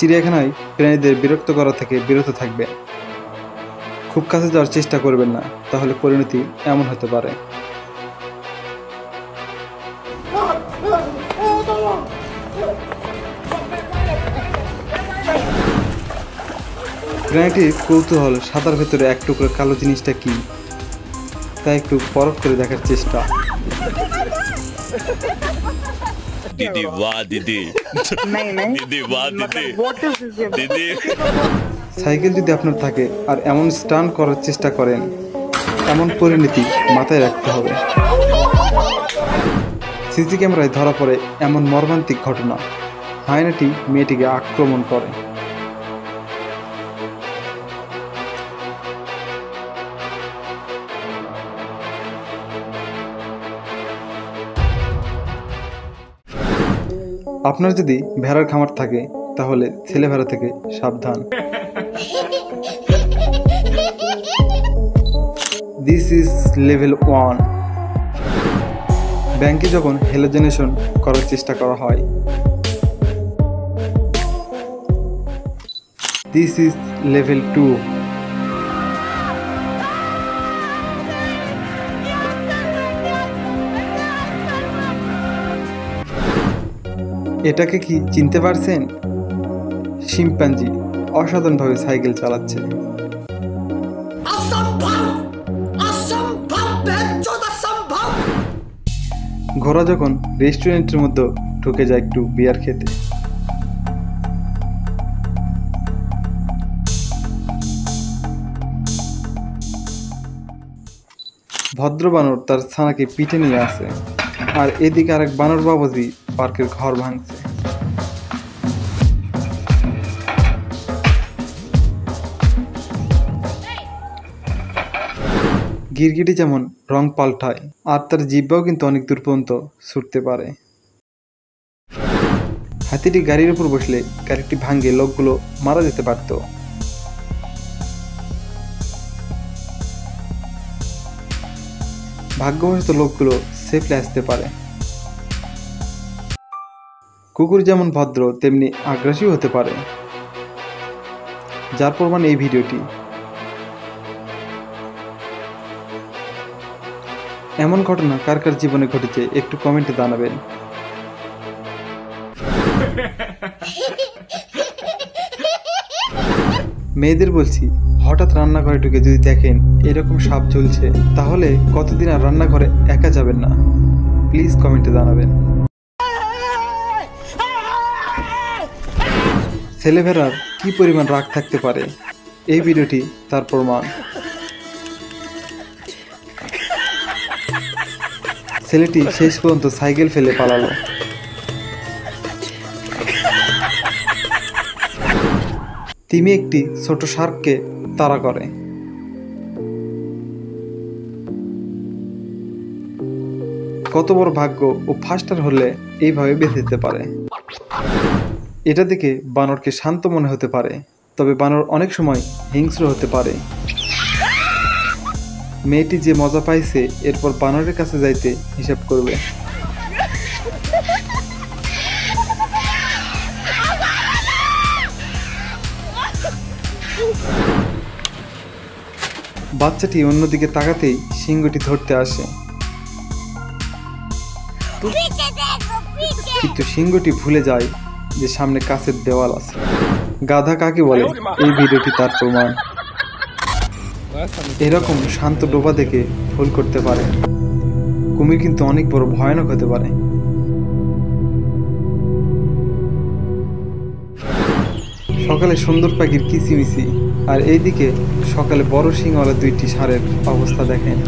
চিড়িয়াখানায় প্রাণীদের বিরক্ত করা থেকে বিরত থাকবে। খুব কাছে যাওয়ার চেষ্টা করবেন না, তাহলে পরিণতি এমন হতে পারে। প্রাণীটির কৌতূহল সাদার ভেতরে এক টুকরো কালো জিনিসটা কি, তা একটু পরখ করে দেখার চেষ্টা। दीदी वाह दीदी नहीं दीदी वाह दीदी সাইকেল যদি আপনার থাকে আর এমন স্টান্ট করার চেষ্টা করেন, এমন পরিণতি মাথায় রাখতে হবে। সিসি ক্যামেরায় ধরা পড়ে এমন মর্মান্তিক ঘটনা। হায়নাটি মেয়েটিকে আক্রমণ করে। আপনার যদি ভেড়ার খামার থাকে, তাহলে ছেলে ভেড়া থেকে সাবধান। This is level 1। ব্যাংকে যখন হ্যালোজিনেশন করার চেষ্টা করা হয়, দিস ইজ লেভেল 2। এটাকে কি চিনতে পারছেন? শিম্পাঞ্জি অসাধারণভাবে সাইকেল চালাচ্ছে। ঘোড়া যখন রেস্টুরেন্টের মধ্যে ঢুকে যায় একটু বিয়ার খেতে। ভদ্র বানর তার ছানাকে পিঠে নিয়ে আসে, আর এদিকে আরেক বানর বাবাজি পার্কের ঘর ভাঙছে। গিরগিটি যেমন রং পাল্টায়, আর তার জিহ্বাও কিন্তু অনেক দূর পর্যন্ত ছুটতে পারে। হাতিটি গাড়ির উপর বসলে গাড়িটি ভাঙে লোকগুলো মারা যেতে পারত। ভাগ্যবশত লোকগুলো সেফলি আসতে পারে। কুকুর যেমন ভদ্র তেমনি আগ্রাসী হতে পারে, যার প্রমাণ এই ভিডিওটি। এমন ঘটনা কার কার জীবনে ঘটেছে একটু কমেন্টে জানাবেন। মেয়েদের বলছি, হঠাৎ রান্নাঘরে ঢুকে যদি দেখেন এরকম সাপ ঝুলছে, তাহলে কতদিন আর রান্নাঘরে একা যাবেন না। প্লিজ কমেন্টে জানাবেন। ছেলেভেড়ার কি পরিমাণ রাগ থাকতে পারে, এই ভিডিওটি তার প্রমাণ। ছেলেটি শেষ পর্যন্ত সাইকেল ফেলে পালালো। তিমি একটি ছোট শার্ককে তাড়া করে। কত বড় ভাগ্য ও ফাস্টার হলে এইভাবে বেঁচে যেতে পারে। এটা দেখে বানরকে শান্ত মনে হতে পারে, তবে বানর অনেক সময় হিংস্র হতে পারে। মেয়েটি যে মজা পাইছে, এরপর বানরের কাছে যাইতে হিসাব করবে। বাচ্চাটি অন্যদিকে তাকাতেই সিংহটি ধরতে আসে, কিন্তু সিংহটি ভুলে যায় যে সামনে কাছের দেওয়াল আছে। গাধা কাকে বলে, এই ভিডিওটি তার প্রমাণ। এরকম শান্ত ডোবা দেখে ভুল করতে পারে। কুমির কিন্তু অনেক বড় ভয়ানক হতে পারে। সকালে সুন্দর পাখির কিচিমিচি, আর এইদিকে সকালে বড় শিংওয়ালা দুইটি ষাঁড়ের অবস্থা দেখেন।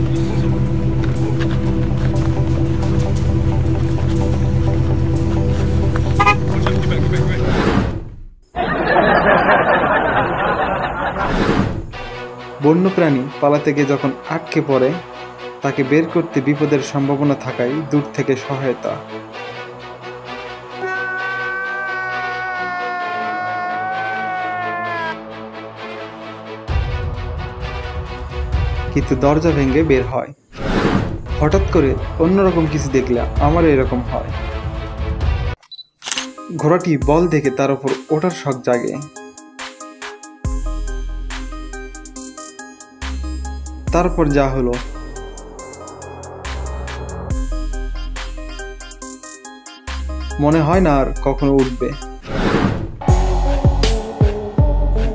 বন্যপ্রাণী পালাতে গিয়ে যখন আটকে পড়ে, তাকে বের করতে বিপদের সম্ভাবনা থাকায় দূর থেকে সহায়তা। কিন্তু দরজা ভেঙে বের হয়। হঠাৎ করে অন্যরকম কিছু দেখলে আমার এরকম হয়। ঘোড়াটি বল দেখে তার উপর ওঠার শখ জাগে। তারপর যা হলো, মনে হয় না আর কখনো উঠবে।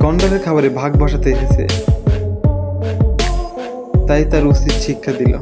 গন্ডারের খাবারে ভাগ বসাতে এসেছে, তাই তার উচিত শিক্ষা দিল।